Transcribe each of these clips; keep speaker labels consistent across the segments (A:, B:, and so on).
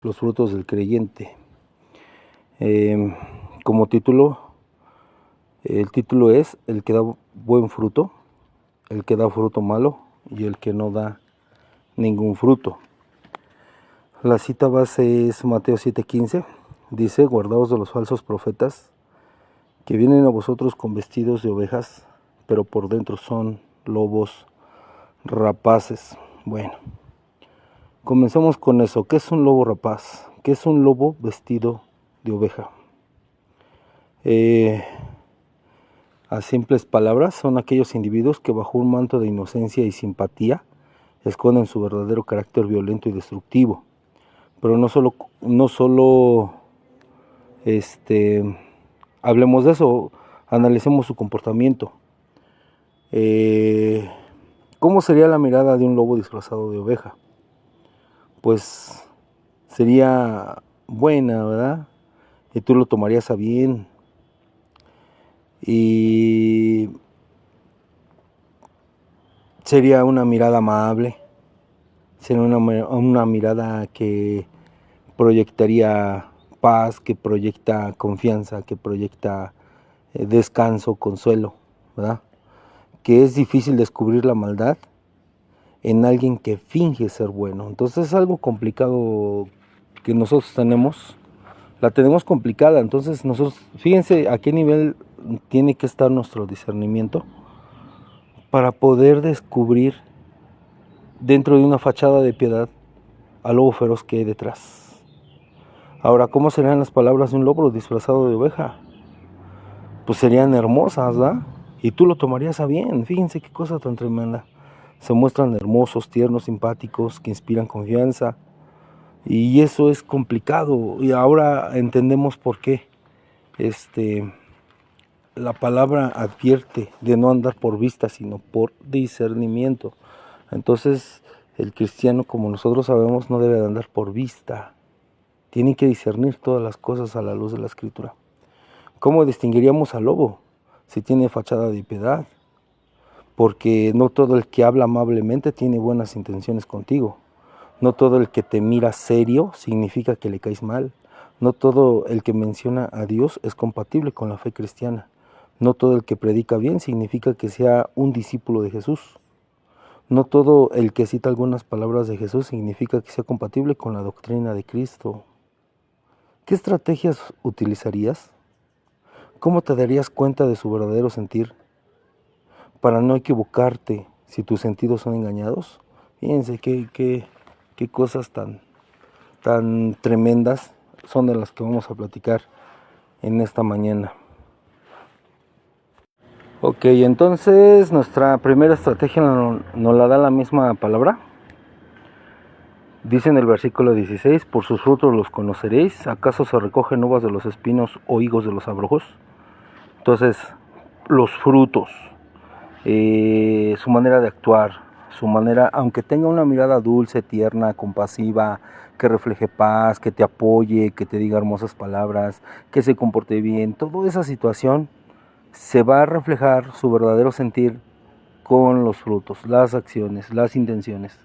A: Los frutos del creyente. Como título, el título es el que da buen fruto, el que da fruto malo y el que no da ningún fruto. La cita base es Mateo 7:15. Dice: guardaos de los falsos profetas que vienen a vosotros con vestidos de ovejas, pero por dentro son lobos rapaces. Bueno, comencemos con eso. ¿Qué es un lobo rapaz? ¿Qué es un lobo vestido de oveja? A simples palabras, son aquellos individuos que bajo un manto de inocencia y simpatía esconden su verdadero carácter violento y destructivo. Pero no solo hablemos de eso, analicemos su comportamiento. ¿Cómo sería la mirada de un lobo disfrazado de oveja? Pues sería buena, ¿verdad? Y tú lo tomarías a bien. Y sería una mirada amable, sería una mirada que proyectaría paz, que proyecta confianza, que proyecta descanso, consuelo, ¿verdad? Que es difícil descubrir la maldad en alguien que finge ser bueno. Entonces es algo complicado que nosotros la tenemos complicada. Entonces nosotros, fíjense a qué nivel tiene que estar nuestro discernimiento para poder descubrir dentro de una fachada de piedad al lobo feroz que hay detrás. Ahora, ¿cómo serían las palabras de un lobo disfrazado de oveja? Pues serían hermosas, ¿verdad? Y tú lo tomarías a bien. Fíjense qué cosa tan tremenda. Se muestran hermosos, tiernos, simpáticos, que inspiran confianza. Y eso es complicado. Y ahora entendemos por qué. La palabra advierte de no andar por vista, sino por discernimiento. Entonces, el cristiano, como nosotros sabemos, no debe de andar por vista. Tiene que discernir todas las cosas a la luz de la Escritura. ¿Cómo distinguiríamos al lobo? Si tiene fachada de piedad. Porque no todo el que habla amablemente tiene buenas intenciones contigo. No todo el que te mira serio significa que le caes mal. No todo el que menciona a Dios es compatible con la fe cristiana. No todo el que predica bien significa que sea un discípulo de Jesús. No todo el que cita algunas palabras de Jesús significa que sea compatible con la doctrina de Cristo. ¿Qué estrategias utilizarías? ¿Cómo te darías cuenta de su verdadero sentir para no equivocarte si tus sentidos son engañados? Fíjense qué cosas tan tremendas son de las que vamos a platicar en esta mañana. Ok, entonces nuestra primera estrategia nos la da la misma palabra. Dice en el versículo 16: por sus frutos los conoceréis. ¿Acaso se recogen uvas de los espinos o higos de los abrojos? Entonces, los frutos, su manera de actuar, su manera, aunque tenga una mirada dulce, tierna, compasiva, que refleje paz, que te apoye, que te diga hermosas palabras, que se comporte bien, toda esa situación se va a reflejar su verdadero sentir con los frutos, las acciones, las intenciones.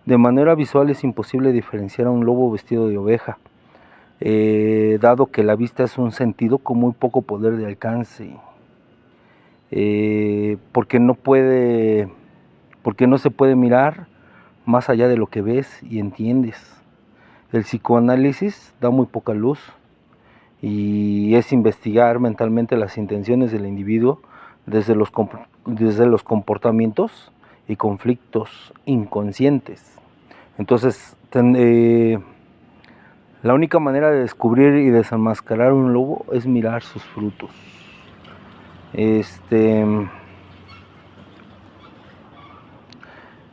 A: De manera visual es imposible diferenciar a un lobo vestido de oveja, dado que la vista es un sentido con muy poco poder de alcance, porque no se puede mirar más allá de lo que ves y entiendes. El psicoanálisis da muy poca luz y es investigar mentalmente las intenciones del individuo desde los comportamientos y conflictos inconscientes. Entonces, la única manera de descubrir y desenmascarar un lobo es mirar sus frutos.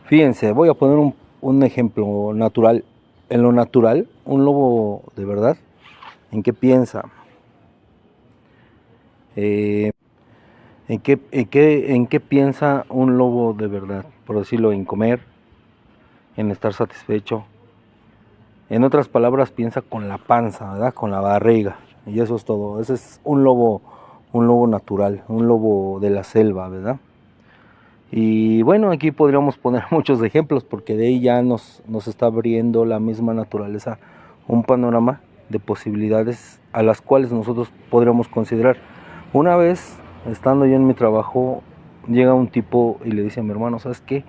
A: Fíjense, voy a poner un ejemplo natural. En lo natural, un lobo de verdad, ¿en qué piensa? ¿En qué piensa un lobo de verdad? Por decirlo, en comer, en estar satisfecho. En otras palabras, piensa con la panza, ¿verdad? Con la barriga. Y eso es todo. Ese es un lobo natural, un lobo de la selva, ¿verdad? Y bueno, aquí podríamos poner muchos ejemplos porque de ahí ya nos está abriendo la misma naturaleza un panorama de posibilidades a las cuales nosotros podríamos considerar. Una vez, estando yo en mi trabajo, llega un tipo y le dice a mi hermano, ¿sabes qué?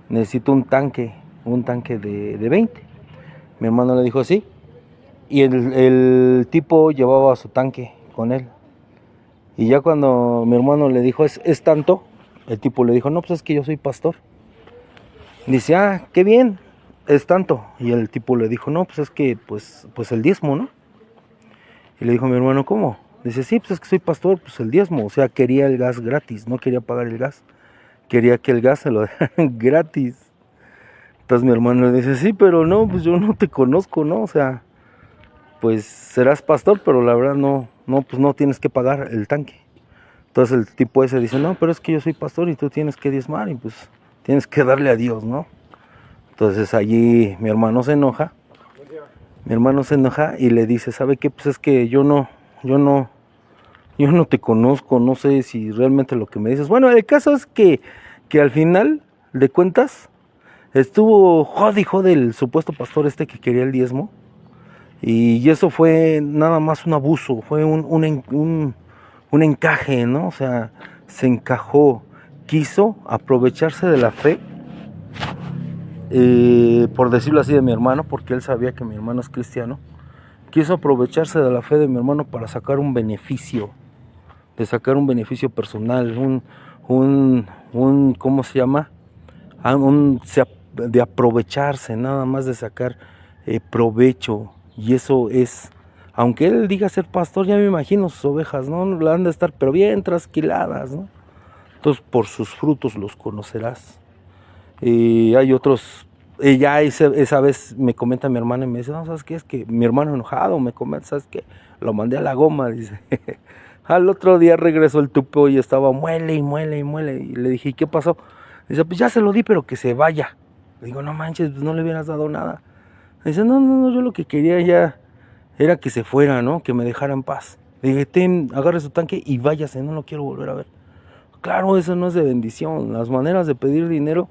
A: Necesito un tanque de 20. Mi hermano le dijo, sí. Y el tipo llevaba su tanque con él. Y ya cuando mi hermano le dijo, ¿es tanto? El tipo le dijo, no, pues es que yo soy pastor. Dice, qué bien, es tanto. Y el tipo le dijo, no, pues es que, pues el diezmo, ¿no? Y le dijo mi hermano, ¿cómo? Dice, sí, pues es que soy pastor, pues el diezmo. O sea, quería el gas gratis, no quería pagar el gas. Quería que el gas se lo dejaran gratis. Entonces mi hermano le dice, sí, pero no, pues yo no te conozco, ¿no? O sea, pues serás pastor, pero la verdad pues no tienes que pagar el tanque. Entonces el tipo ese dice, no, pero es que yo soy pastor y tú tienes que diezmar y pues tienes que darle a Dios, ¿no? Entonces allí mi hermano se enoja y le dice, ¿sabe qué? Pues es que yo no te conozco, no sé si realmente lo que me dices. Bueno, el caso es que al final de cuentas estuvo jode el supuesto pastor este que quería el diezmo. Y eso fue nada más un abuso, fue un encaje, ¿no? O sea, se encajó, quiso aprovecharse de la fe, por decirlo así, de mi hermano, porque él sabía que mi hermano es cristiano. Quiso aprovecharse de la fe de mi hermano para sacar un beneficio, personal, ¿cómo se llama? De aprovecharse, nada más de sacar provecho. Y eso es, aunque él diga ser pastor, ya me imagino sus ovejas, ¿no? La han de estar pero bien trasquiladas, ¿no? Entonces por sus frutos los conocerás. Hay otros, ya esa vez me comenta mi hermana y me dice, no, ¿sabes qué? Es que mi hermano enojado me comenta, ¿sabes qué? Lo mandé a la goma, dice. Al otro día regresó el tupo y estaba muele. Y le dije, ¿y qué pasó? Dice, pues ya se lo di, pero que se vaya. Le digo, no manches, pues no le hubieras dado nada. Dice, no, yo lo que quería ya era que se fuera, ¿no? Que me dejara en paz. Le dije, agarre su tanque y váyase, no lo quiero volver a ver. Claro, eso no es de bendición. Las maneras de pedir dinero,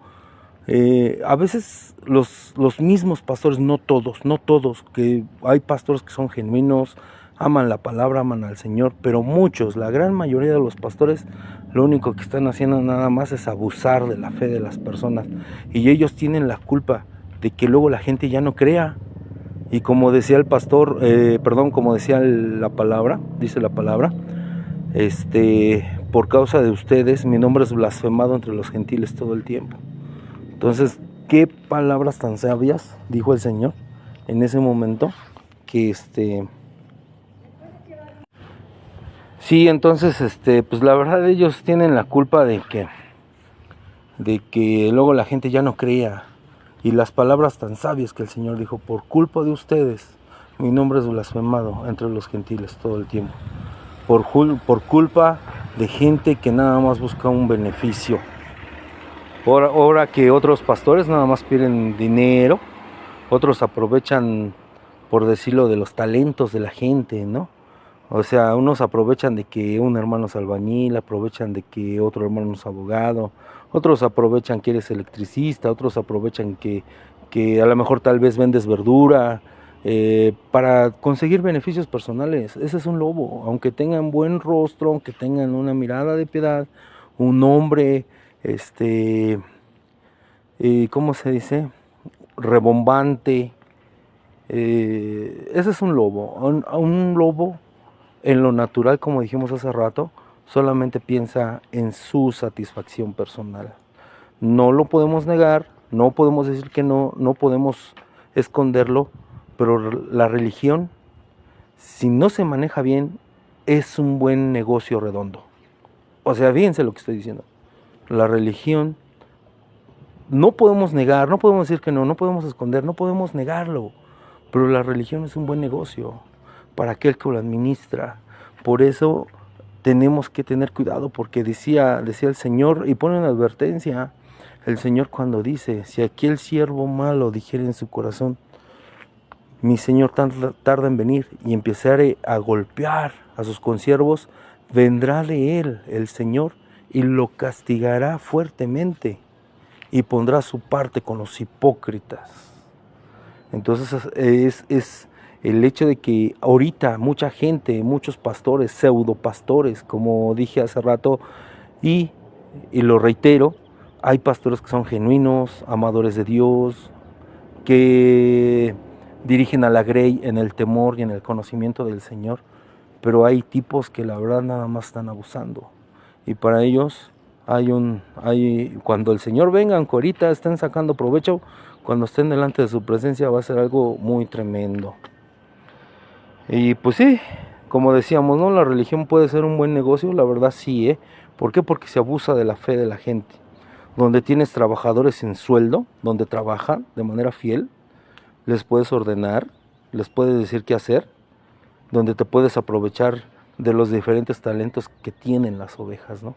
A: a veces los mismos pastores, no todos, que hay pastores que son genuinos, aman la palabra, aman al Señor, pero muchos, la gran mayoría de los pastores, lo único que están haciendo nada más es abusar de la fe de las personas. Y ellos tienen la culpa de que luego la gente ya no crea. Y como decía el pastor, como decía la palabra, dice la palabra, por causa de ustedes mi nombre es blasfemado entre los gentiles todo el tiempo. Entonces, qué palabras tan sabias dijo el Señor en ese momento, que sí, entonces pues la verdad ellos tienen la culpa de que luego la gente ya no creía. Y las palabras tan sabias que el Señor dijo, por culpa de ustedes mi nombre es blasfemado entre los gentiles todo el tiempo. Por culpa de gente que nada más busca un beneficio. Ahora que otros pastores nada más piden dinero, otros aprovechan, por decirlo, de los talentos de la gente, ¿no? O sea, unos aprovechan de que un hermano es albañil, aprovechan de que otro hermano es abogado, otros aprovechan que eres electricista, otros aprovechan que a lo mejor tal vez vendes verdura, para conseguir beneficios personales. Ese es un lobo, aunque tengan buen rostro, aunque tengan una mirada de piedad, un nombre, ¿cómo se dice? Rebombante. Ese es un lobo. Un lobo, en lo natural, como dijimos hace rato, solamente piensa en su satisfacción personal. No lo podemos negar, no podemos decir que no podemos esconderlo, pero la religión, si no se maneja bien, es un buen negocio redondo. O sea, fíjense lo que estoy diciendo. La religión, no podemos negar, no podemos decir que no podemos esconder, no podemos negarlo, pero la religión es un buen negocio para aquel que lo administra. Por eso tenemos que tener cuidado, porque decía el Señor, y pone una advertencia, el Señor cuando dice, si aquel siervo malo dijera en su corazón, mi Señor tarda en venir, y empezare a golpear a sus consiervos, vendrá de él el Señor y lo castigará fuertemente y pondrá su parte con los hipócritas. Entonces el hecho de que ahorita mucha gente, muchos pastores, pseudopastores, como dije hace rato, y lo reitero, hay pastores que son genuinos, amadores de Dios, que dirigen a la grey en el temor y en el conocimiento del Señor, pero hay tipos que la verdad nada más están abusando, y para ellos cuando el Señor venga, aunque ahorita estén sacando provecho, cuando estén delante de su presencia va a ser algo muy tremendo. Y pues sí, como decíamos, ¿no? La religión puede ser un buen negocio, la verdad sí, ¿eh? ¿Por qué? Porque se abusa de la fe de la gente. Donde tienes trabajadores sin sueldo, donde trabajan de manera fiel, les puedes ordenar, les puedes decir qué hacer, donde te puedes aprovechar de los diferentes talentos que tienen las ovejas, ¿no?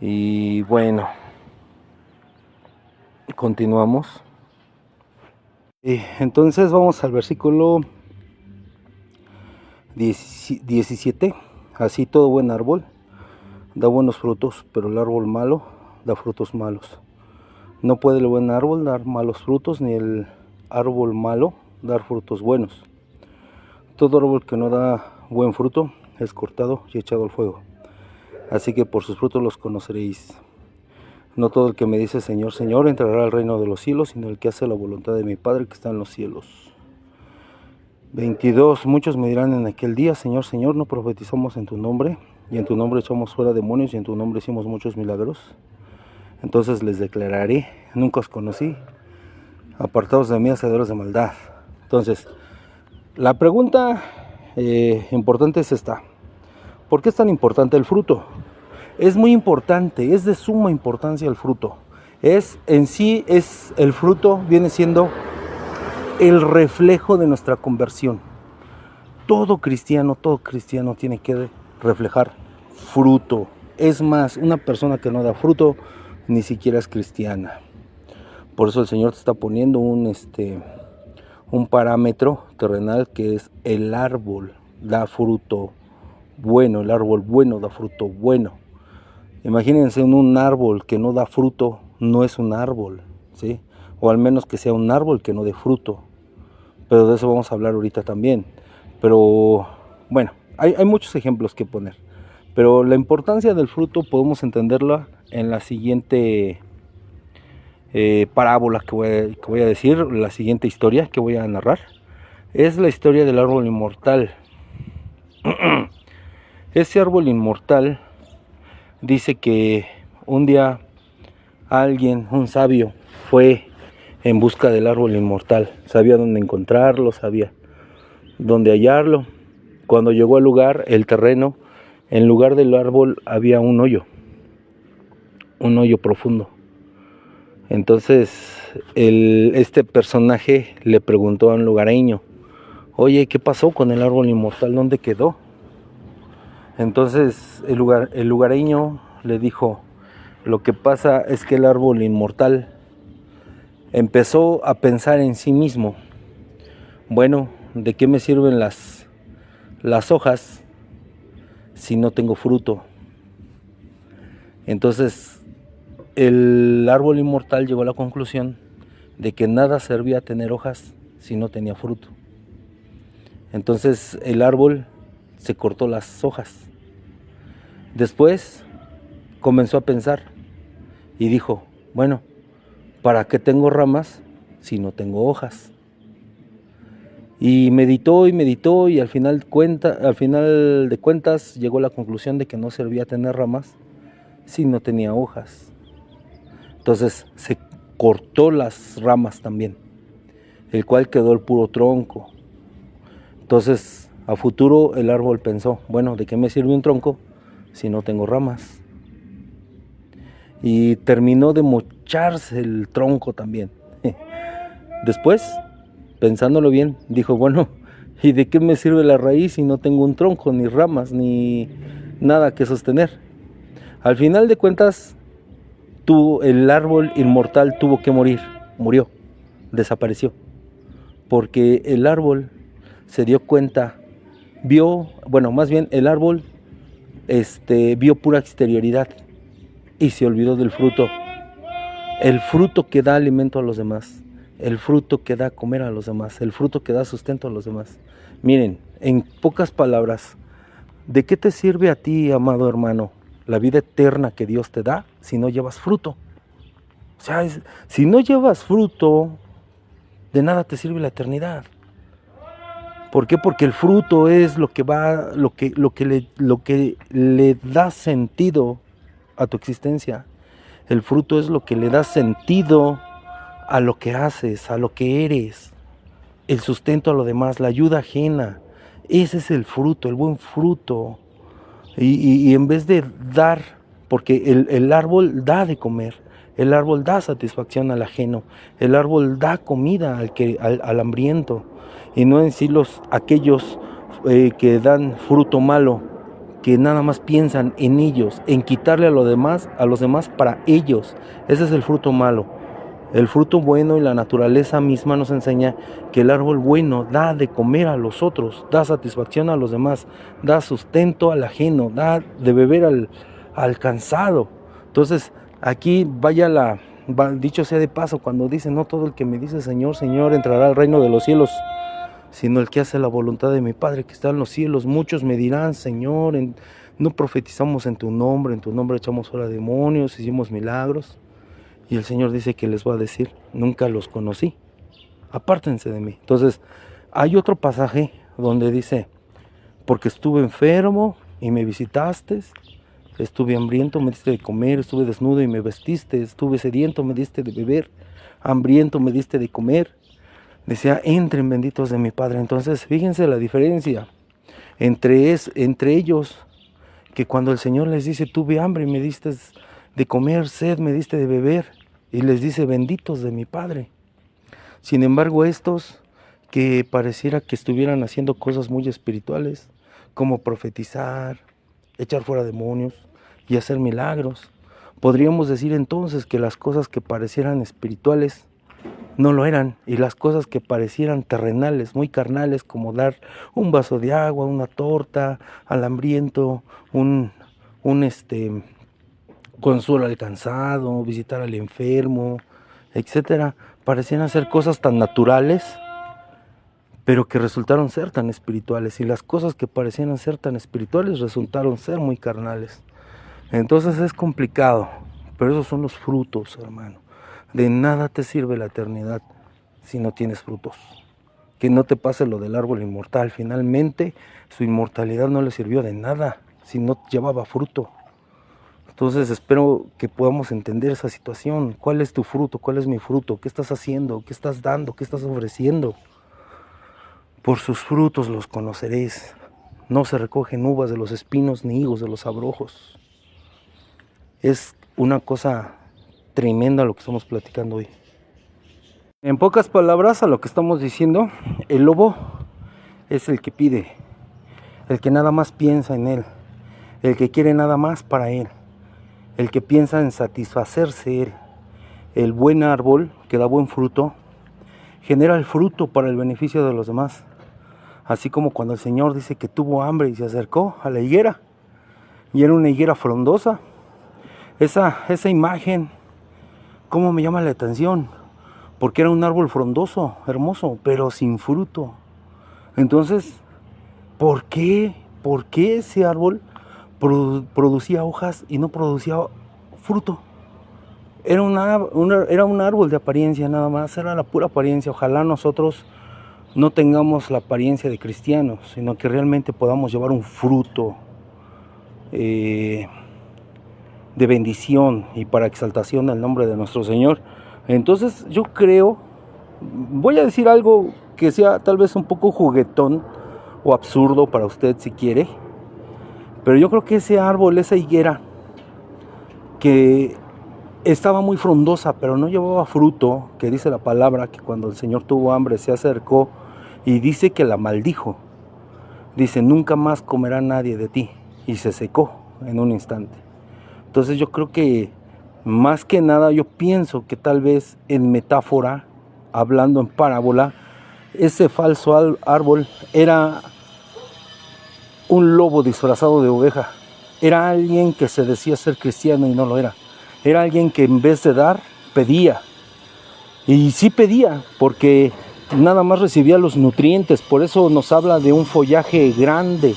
A: Y bueno, continuamos. Entonces vamos al versículo 17. Así todo buen árbol da buenos frutos, pero el árbol malo da frutos malos. No puede el buen árbol dar malos frutos, ni el árbol malo dar frutos buenos. Todo árbol que no da buen fruto es cortado y echado al fuego. Así que por sus frutos los conoceréis. No todo el que me dice Señor, Señor entrará al reino de los cielos, sino el que hace la voluntad de mi Padre que está en los cielos. 22. Muchos me dirán en aquel día, Señor, Señor, no profetizamos en tu nombre, y en tu nombre echamos fuera demonios, y en tu nombre hicimos muchos milagros. Entonces les declararé, nunca os conocí, apartados de mí, hacedores de maldad. Entonces, la pregunta importante es esta: ¿por qué es tan importante el fruto? Es muy importante, es de suma importancia el fruto. El fruto viene siendo el reflejo de nuestra conversión. Todo cristiano tiene que reflejar fruto. Es más, una persona que no da fruto ni siquiera es cristiana. Por eso el Señor te está poniendo un parámetro terrenal, que es el árbol da fruto bueno. El árbol bueno da fruto bueno. Imagínense un árbol que no da fruto, no es un árbol, ¿sí? O al menos que sea un árbol que no dé fruto. Pero de eso vamos a hablar ahorita también. Pero bueno, hay muchos ejemplos que poner. Pero la importancia del fruto podemos entenderla en la siguiente parábola que voy a decir, la siguiente historia que voy a narrar. Es la historia del árbol inmortal. Ese árbol inmortal dice que un día alguien, un sabio, fue en busca del árbol inmortal. Sabía dónde encontrarlo, sabía dónde hallarlo. Cuando llegó al lugar, el terreno, en lugar del árbol había un hoyo profundo. Entonces este personaje le preguntó a un lugareño: oye, ¿qué pasó con el árbol inmortal? ¿Dónde quedó? Entonces el lugareño le dijo: lo que pasa es que el árbol inmortal empezó a pensar en sí mismo. Bueno, ¿de qué me sirven las hojas si no tengo fruto? Entonces el árbol inmortal llegó a la conclusión de que nada servía tener hojas si no tenía fruto. Entonces el árbol se cortó las hojas. Después comenzó a pensar y dijo: bueno, ¿para qué tengo ramas si no tengo hojas? Y meditó y al final de cuentas llegó a la conclusión de que no servía tener ramas si no tenía hojas. Entonces se cortó las ramas también, el cual quedó el puro tronco. Entonces a futuro el árbol pensó: bueno, ¿de qué me sirve un tronco si no tengo ramas? Y terminó de mocharse el tronco también. Después, pensándolo bien, dijo: bueno, ¿y de qué me sirve la raíz si no tengo un tronco, ni ramas, ni nada que sostener? Al final de cuentas, el árbol inmortal tuvo que morir, murió, desapareció, porque el árbol se dio cuenta, el árbol vio pura exterioridad y se olvidó del fruto, el fruto que da alimento a los demás, el fruto que da comer a los demás, el fruto que da sustento a los demás. Miren, en pocas palabras, ¿de qué te sirve a ti, amado hermano, la vida eterna que Dios te da si no llevas fruto? O sea, si no llevas fruto, de nada te sirve la eternidad. ¿Por qué? Porque el fruto es lo que le da sentido a tu existencia. El fruto es lo que le da sentido a lo que haces, a lo que eres, el sustento a lo demás, la ayuda ajena. Ese es el fruto, el buen fruto. Y en vez de dar, porque el árbol da de comer, el árbol da satisfacción al ajeno, el árbol da comida al hambriento, y no en sí aquellos que dan fruto malo, que nada más piensan en ellos, en quitarle a los demás para ellos. Ese es el fruto malo. El fruto bueno y la naturaleza misma nos enseña que el árbol bueno da de comer a los otros, da satisfacción a los demás, da sustento al ajeno, da de beber al cansado. Entonces, aquí dicho sea de paso, cuando dice, no todo el que me dice Señor, Señor entrará al reino de los cielos, sino el que hace la voluntad de mi Padre que está en los cielos. Muchos me dirán, Señor, no profetizamos en tu nombre echamos fuera demonios, hicimos milagros. Y el Señor dice que les va a decir, nunca los conocí, apártense de mí. Entonces, hay otro pasaje donde dice, porque estuve enfermo y me visitaste, estuve hambriento, me diste de comer, estuve desnudo y me vestiste, estuve sediento, me diste de beber, hambriento, me diste de comer. Decía, entren benditos de mi Padre. Entonces, fíjense la diferencia entre ellos, que cuando el Señor les dice, tuve hambre y me diste de comer, sed me diste de beber, y les dice, benditos de mi Padre. Sin embargo, estos que pareciera que estuvieran haciendo cosas muy espirituales, como profetizar, echar fuera demonios y hacer milagros, podríamos decir entonces que las cosas que parecieran espirituales no lo eran, y las cosas que parecieran terrenales, muy carnales, como dar un vaso de agua, una torta al hambriento, un consuelo al cansado, visitar al enfermo, etcétera, parecían ser cosas tan naturales, pero que resultaron ser tan espirituales, y las cosas que parecían ser tan espirituales resultaron ser muy carnales. Entonces es complicado, pero esos son los frutos, hermano. De nada te sirve la eternidad si no tienes frutos. Que no te pase lo del árbol inmortal. Finalmente, su inmortalidad no le sirvió de nada si no llevaba fruto. Entonces espero que podamos entender esa situación. ¿Cuál es tu fruto? ¿Cuál es mi fruto? ¿Qué estás haciendo? ¿Qué estás dando? ¿Qué estás ofreciendo? Por sus frutos los conoceréis. No se recogen uvas de los espinos ni higos de los abrojos. Es una cosa tremenda lo que estamos platicando hoy. En pocas palabras, a lo que estamos diciendo, el lobo es el que pide, el que nada más piensa en él, el que quiere nada más para él, el que piensa en satisfacerse él. El buen árbol que da buen fruto genera el fruto para el beneficio de los demás. Así como cuando el Señor dice que tuvo hambre y se acercó a la higuera, y era una higuera frondosa. Esa imagen, ¿cómo me llama la atención? Porque era un árbol frondoso, hermoso, pero sin fruto. Entonces, ¿por qué ese árbol producía hojas y no producía fruto? Era un árbol de apariencia nada más, era la pura apariencia. Ojalá nosotros no tengamos la apariencia de cristianos, sino que realmente podamos llevar un fruto de bendición y para exaltación del nombre de nuestro Señor. Entonces yo creo, voy a decir algo que sea tal vez un poco juguetón o absurdo para usted si quiere, pero yo creo que ese árbol, esa higuera que estaba muy frondosa pero no llevaba fruto, que dice la palabra que cuando el Señor tuvo hambre se acercó y dice que la maldijo, dice, nunca más comerá nadie de ti, y se secó en un instante. Entonces yo creo que más que nada yo pienso que tal vez en metáfora, hablando en parábola, ese falso árbol era un lobo disfrazado de oveja. Era alguien que se decía ser cristiano y no lo era. Era alguien que en vez de dar, pedía. Y sí pedía, porque nada más recibía los nutrientes, por eso nos habla de un follaje grande,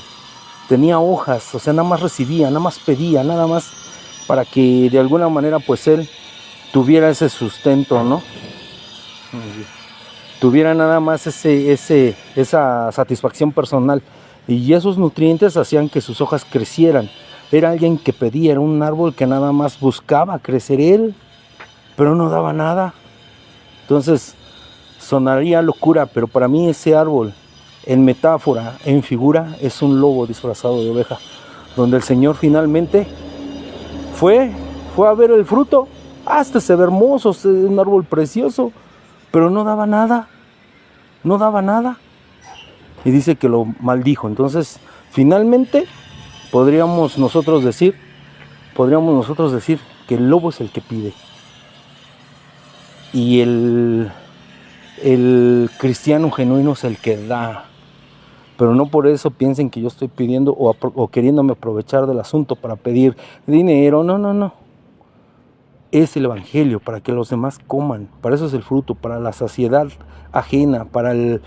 A: tenía hojas, o sea, nada más recibía, nada más pedía, nada más para que de alguna manera pues él tuviera ese sustento, ¿no? Tuviera nada más esa satisfacción personal. Y esos nutrientes hacían que sus hojas crecieran. Era alguien que pedía, era un árbol que nada más buscaba crecer él, pero no daba nada. Entonces, sonaría locura, pero para mí ese árbol, en metáfora, en figura, es un lobo disfrazado de oveja, donde el Señor finalmente fue a ver el fruto. Hasta se ve hermoso, un árbol precioso, pero no daba nada, no daba nada. Y dice que lo maldijo. Entonces, finalmente, podríamos nosotros decir que el lobo es el que pide. Y el cristiano genuino es el que da. Pero no por eso piensen que yo estoy pidiendo o queriéndome aprovechar del asunto para pedir dinero. No, no, no. Es el evangelio para que los demás coman. Para eso es el fruto, para la saciedad ajena, para el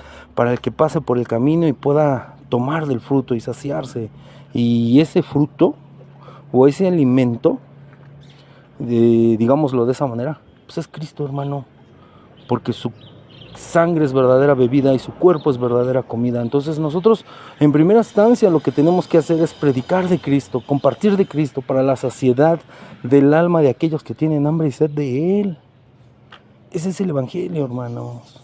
A: que pase por el camino y pueda tomar del fruto y saciarse. Y ese fruto o ese alimento, digámoslo de esa manera, pues es Cristo, hermano. Porque su sangre es verdadera bebida y su cuerpo es verdadera comida. Entonces nosotros en primera instancia lo que tenemos que hacer es predicar de Cristo, compartir de Cristo para la saciedad del alma de aquellos que tienen hambre y sed de Él. Ese es el evangelio, hermanos.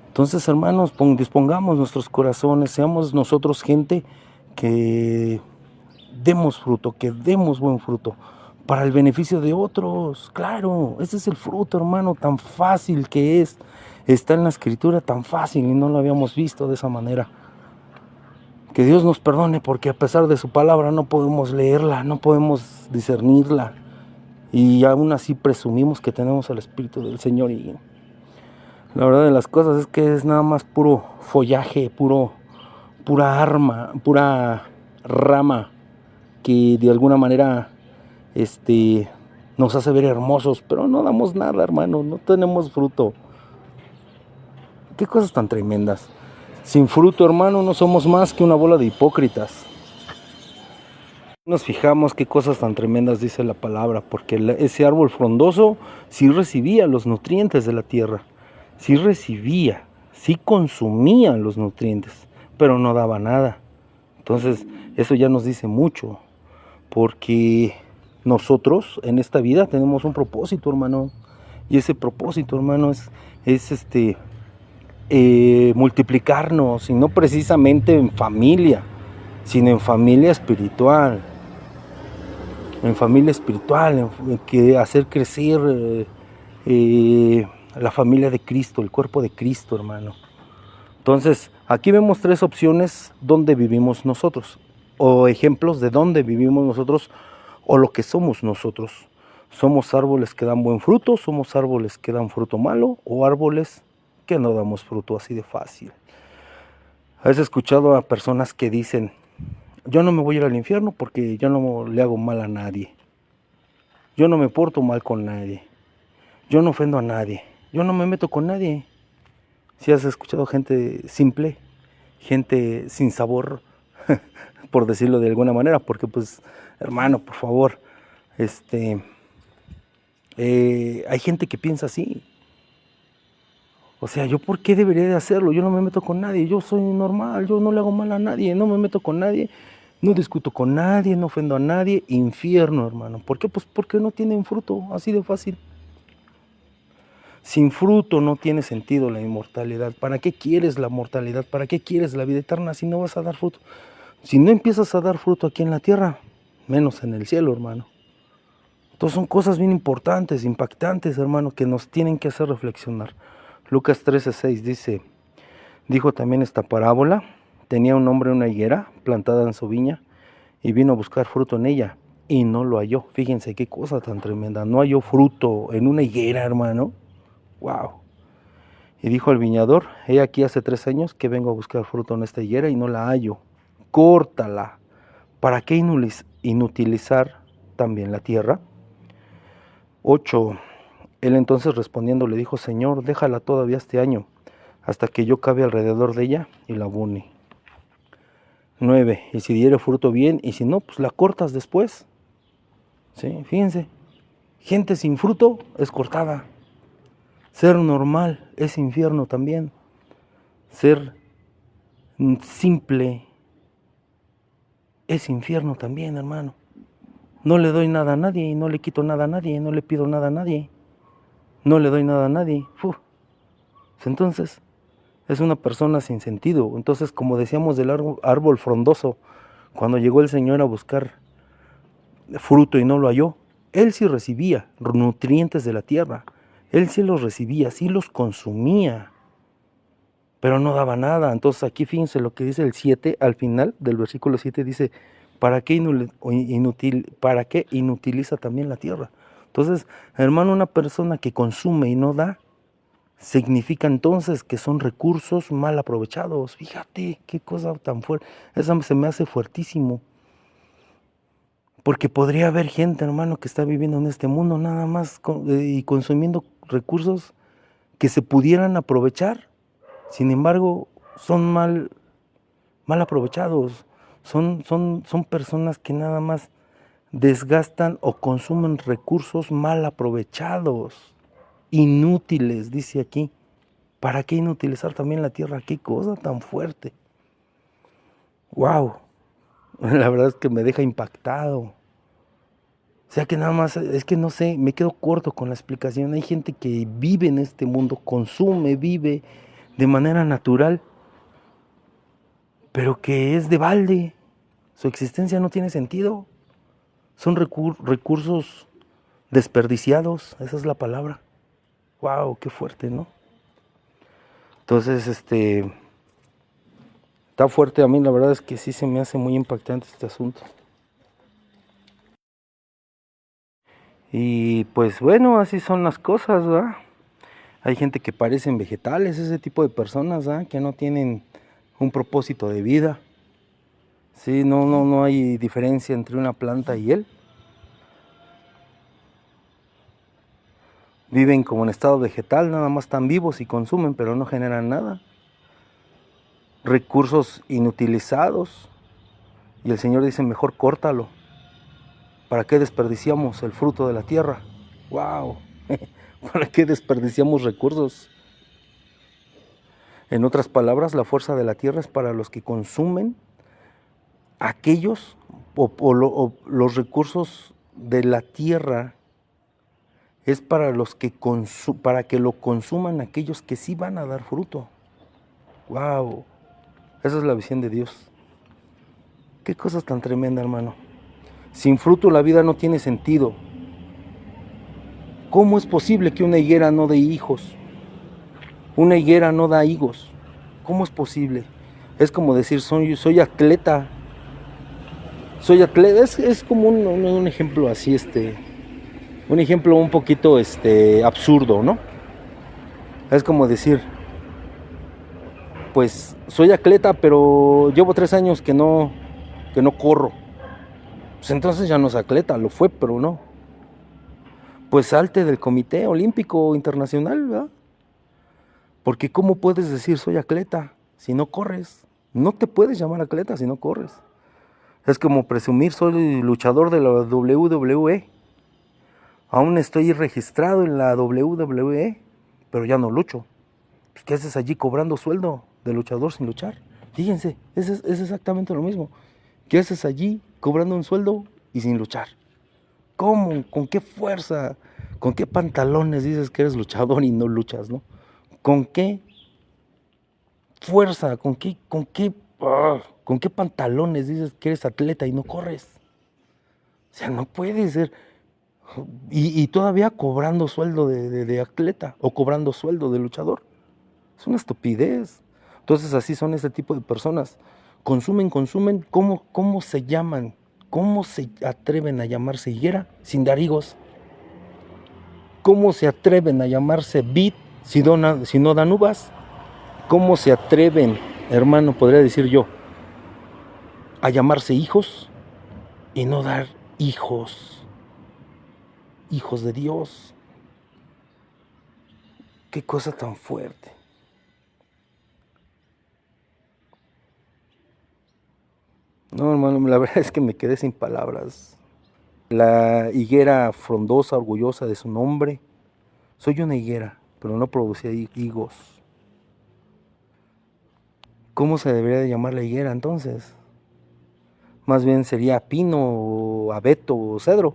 A: Entonces, hermanos, dispongamos nuestros corazones, seamos nosotros gente que demos fruto, que demos buen fruto para el beneficio de otros. Claro, ese es el fruto, hermano, tan fácil que es. Está en la escritura tan fácil y no lo habíamos visto de esa manera. Que Dios nos perdone porque a pesar de su palabra no podemos leerla, no podemos discernirla. Y aún así presumimos que tenemos el Espíritu del Señor. Y la verdad de las cosas es que es nada más puro follaje, pura rama que de alguna manera nos hace ver hermosos, pero no damos nada, hermano, no tenemos fruto. Qué cosas tan tremendas. Sin fruto, hermano, no somos más que una bola de hipócritas. Nos fijamos qué cosas tan tremendas dice la palabra, porque ese árbol frondoso sí recibía los nutrientes de la tierra, sí recibía, sí consumía los nutrientes, pero no daba nada. Entonces, eso ya nos dice mucho, porque nosotros en esta vida tenemos un propósito, hermano, y ese propósito, hermano, es multiplicarnos, y no precisamente en familia, sino en familia espiritual. Que hacer crecer la familia de Cristo, el cuerpo de Cristo, hermano. Entonces, aquí vemos tres opciones donde vivimos nosotros, o ejemplos de dónde vivimos nosotros, o lo que somos nosotros. Somos árboles que dan buen fruto, somos árboles que dan fruto malo, o árboles que no damos fruto así de fácil. ¿Has escuchado a personas que dicen: yo no me voy a ir al infierno porque yo no le hago mal a nadie, yo no me porto mal con nadie, yo no ofendo a nadie, yo no me meto con nadie? Si has escuchado gente simple, gente sin sabor, por decirlo de alguna manera, porque pues, hermano, por favor, hay gente que piensa así. O sea, ¿yo por qué debería de hacerlo? Yo no me meto con nadie, yo soy normal, yo no le hago mal a nadie, no me meto con nadie, no discuto con nadie, no ofendo a nadie. Infierno, hermano. ¿Por qué? Pues porque no tienen fruto, así de fácil. Sin fruto no tiene sentido la inmortalidad. ¿Para qué quieres la mortalidad? ¿Para qué quieres la vida eterna si no vas a dar fruto? Si no empiezas a dar fruto aquí en la tierra, menos en el cielo, hermano. Entonces son cosas bien importantes, impactantes, hermano, que nos tienen que hacer reflexionar. Lucas 13:6 dice: dijo también esta parábola: tenía un hombre una higuera plantada en su viña y vino a buscar fruto en ella y no lo halló. Fíjense qué cosa tan tremenda, no halló fruto en una higuera, hermano. Wow. Y dijo al viñador: he aquí hace 3 años que vengo a buscar fruto en esta higuera y no la hallo. Córtala. ¿Para qué inutilizar también la tierra? 8. Él entonces respondiendo le dijo: Señor, déjala todavía este año, hasta que yo cabe alrededor de ella y la abone. 9. Y si diere fruto, bien, y si no, pues la cortas después. ¿Sí? Fíjense, gente sin fruto es cortada. Ser normal es infierno también. Ser simple es infierno también, hermano. No le doy nada a nadie, no le quito nada a nadie, no le pido nada a nadie, no le doy nada a nadie. Entonces, es una persona sin sentido. Entonces, como decíamos del árbol frondoso, cuando llegó el Señor a buscar fruto y no lo halló, Él sí recibía nutrientes de la tierra. Él sí los recibía, sí los consumía, pero no daba nada. Entonces aquí fíjense lo que dice el 7, al final del versículo 7 dice: ¿para qué inutiliza también la tierra? Entonces, hermano, una persona que consume y no da, significa entonces que son recursos mal aprovechados. Fíjate, qué cosa tan fuerte. Eso se me hace fuertísimo. Porque podría haber gente, hermano, que está viviendo en este mundo nada más y consumiendo recursos que se pudieran aprovechar. Sin embargo, son mal aprovechados. Son personas que nada más desgastan o consumen recursos mal aprovechados, inútiles, dice aquí. ¿Para qué inutilizar también la tierra? Qué cosa tan fuerte. ¡Wow! La verdad es que me deja impactado. O sea que nada más, es que no sé, me quedo corto con la explicación. Hay gente que vive en este mundo, consume, vive de manera natural, pero que es de balde. Su existencia no tiene sentido. Son recursos desperdiciados, esa es la palabra. ¡Wow! ¡Qué fuerte!, ¿no? Entonces, está fuerte. A mí la verdad es que sí se me hace muy impactante este asunto. Y pues bueno, así son las cosas, ¿verdad? Hay gente que parecen vegetales, ese tipo de personas, ¿verdad?, que no tienen un propósito de vida. Sí, no hay diferencia entre una planta y él. Viven como en estado vegetal, nada más están vivos y consumen, pero no generan nada. Recursos inutilizados. Y el Señor dice: mejor córtalo. ¿Para qué desperdiciamos el fruto de la tierra? ¡Wow! ¿Para qué desperdiciamos recursos? En otras palabras, la fuerza de la tierra es para los que consumen aquellos o los recursos de la tierra. Es para los que para que lo consuman aquellos que sí van a dar fruto. ¡Wow! Esa es la visión de Dios. Qué cosa tan tremenda, hermano. Sin fruto la vida no tiene sentido. ¿Cómo es posible que una higuera no dé hijos? Una higuera no da higos. ¿Cómo es posible? Es como decir: soy atleta. Soy atleta. Es como un ejemplo así, un ejemplo un poquito absurdo, ¿no? Es como decir: pues soy atleta, pero llevo 3 años que no corro. Pues entonces ya no es atleta, lo fue, pero no. Pues salte del Comité Olímpico Internacional, ¿verdad? Porque ¿cómo puedes decir soy atleta si no corres? No te puedes llamar atleta si no corres. Es como presumir: soy luchador de la WWE. Aún estoy registrado en la WWE, pero ya no lucho. Pues, ¿qué haces allí cobrando sueldo de luchador sin luchar? Fíjense, es exactamente lo mismo. ¿Qué haces allí cobrando un sueldo y sin luchar? ¿Cómo? ¿Con qué fuerza? ¿Con qué pantalones dices que eres luchador y no luchas, no? ¿Con qué fuerza? ¿Con qué pantalones dices que eres atleta y no corres? O sea, no puede ser. Y todavía cobrando sueldo de atleta o cobrando sueldo de luchador. Es una estupidez. Entonces así son este tipo de personas. Consumen. ¿Cómo se llaman? ¿Cómo se atreven a llamarse higuera sin dar higos? ¿Cómo se atreven a llamarse vid si no dan uvas? ¿Cómo se atreven, hermano, podría decir yo, a llamarse hijos y no dar hijos? Hijos de Dios. Qué cosa tan fuerte. No, hermano, la verdad es que me quedé sin palabras. La higuera frondosa, orgullosa de su nombre. Soy una higuera, pero no producía higos. ¿Cómo se debería de llamar la higuera entonces? Más bien sería pino, abeto o cedro.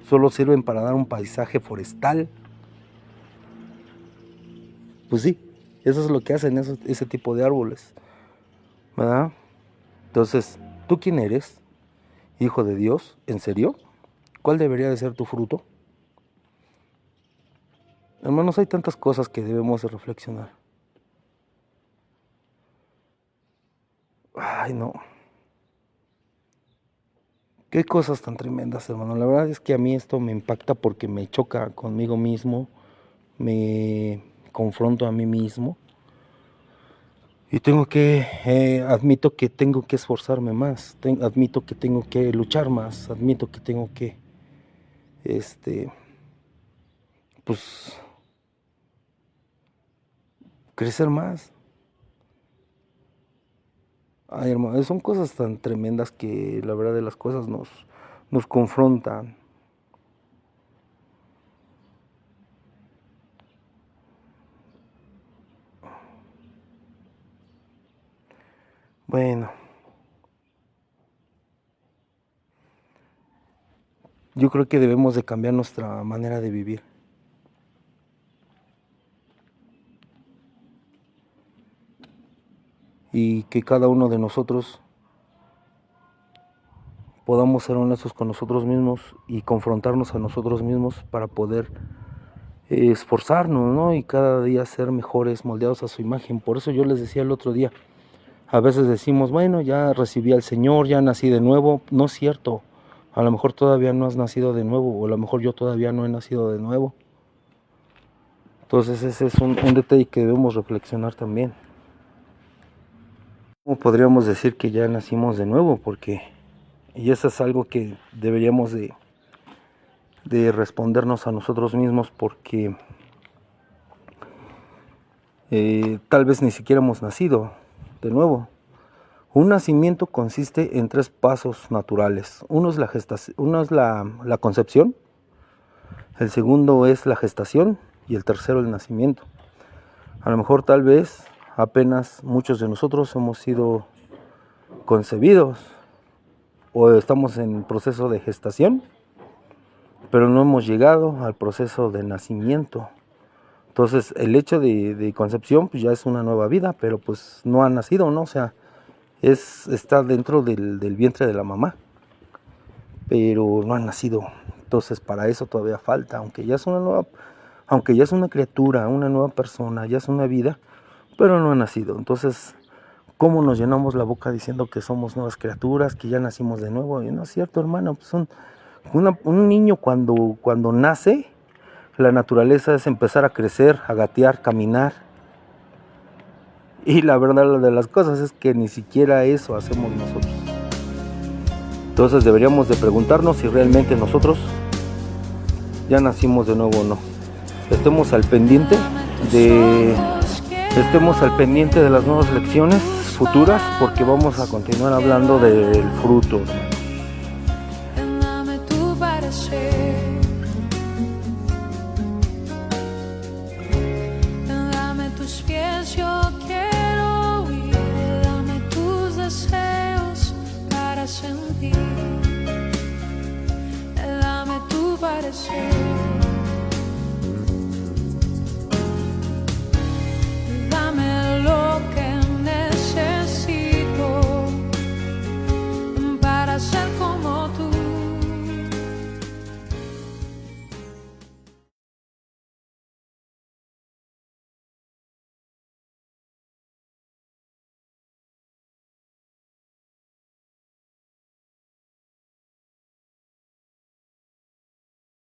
A: Solo sirven para dar un paisaje forestal. Pues sí, eso es lo que hacen ese tipo de árboles, ¿verdad? Entonces, ¿tú quién eres? ¿Hijo de Dios? ¿En serio? ¿Cuál debería de ser tu fruto? Hermanos, hay tantas cosas que debemos de reflexionar. Ay, no. Qué cosas tan tremendas, hermano. La verdad es que a mí esto me impacta porque me choca conmigo mismo, me confronto a mí mismo y admito que tengo que esforzarme más, admito que tengo que luchar más, admito que tengo que, pues, crecer más. Ay, hermano, son cosas tan tremendas que la verdad de las cosas nos confrontan. Bueno, yo creo que debemos de cambiar nuestra manera de vivir. Y que cada uno de nosotros podamos ser honestos con nosotros mismos y confrontarnos a nosotros mismos para poder esforzarnos, ¿no? Y cada día ser mejores, moldeados a su imagen. Por eso yo les decía el otro día, a veces decimos, bueno, ya recibí al Señor, ya nací de nuevo. No es cierto, a lo mejor todavía no has nacido de nuevo, o a lo mejor yo todavía no he nacido de nuevo. Entonces ese es un detalle que debemos reflexionar también. ¿Cómo podríamos decir que ya nacimos de nuevo? Porque, y eso es algo que deberíamos de respondernos a nosotros mismos, porque tal vez ni siquiera hemos nacido de nuevo. Un nacimiento consiste en 3 pasos naturales. Uno es la concepción, el segundo es la gestación y el tercero el nacimiento. A lo mejor tal vez apenas muchos de nosotros hemos sido concebidos o estamos en proceso de gestación, pero no hemos llegado al proceso de nacimiento. Entonces el hecho de concepción pues ya es una nueva vida, pero pues no ha nacido, ¿no? O sea, está dentro del vientre de la mamá, pero no ha nacido. Entonces para eso todavía falta, aunque ya es una criatura, una nueva persona, ya es una vida, pero no ha nacido. Entonces, ¿cómo nos llenamos la boca diciendo que somos nuevas criaturas, que ya nacimos de nuevo? Y no es cierto, hermano. Pues un niño cuando nace, la naturaleza es empezar a crecer, a gatear, caminar. Y la verdad de las cosas es que ni siquiera eso hacemos nosotros. Entonces deberíamos de preguntarnos si realmente nosotros ya nacimos de nuevo o no. Estemos al pendiente de las nuevas lecciones futuras, porque vamos a continuar hablando del fruto.